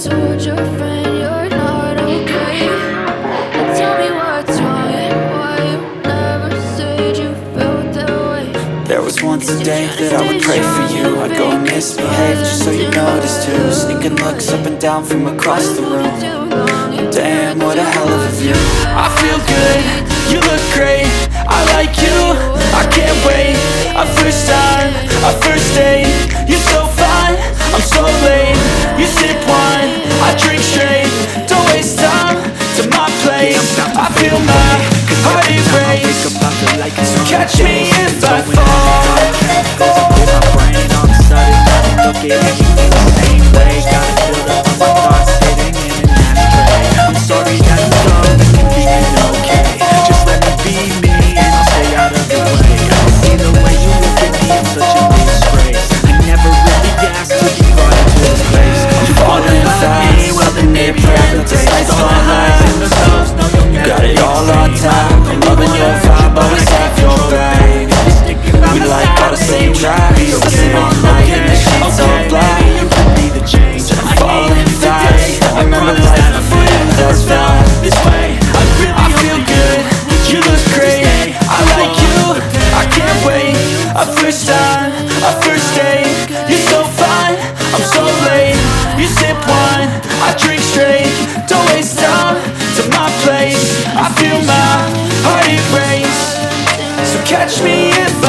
told your friend you're not okay? Tell me what's wrong and why you never said you felt that way. There was once a day that I would pray for you. I'd go and misbehave just so you noticed too. Sneaking looks up and down from across the room. Damn, what a hell of a view. I feel good, you look great, I like you, I can't wait. A first time, a first date, you're so fine, I'm so late. You sip wine, I drink straight. Don't waste time to my place. I feel my heart erase. So catch me if I fall. In my brain all of a sudden I don't look at anything the same way. Gotta build up my thoughts sitting in an ashtray. I'm sorry that I'm dumb and you being okay. Just let me be me and I'll stay out of the way. I see the way you look at me, I'm such a disgrace. I never really asked to be brought into this place. You falling about me, well then maybe I will take all the highs and the lows. No, you got it all on time. I'm loving your vibe, always have your back. We like all the same tracks. Sitting all night in the sheets all black. I'm falling fast. I remember life before you, that's fine. This way, I feel good, you look great, I like you, I can't wait. A first time, a first date, you're so fine, I'm so late. You sip wine, I drink straight. Don't waste time to my place. I feel my heart erase. So catch me if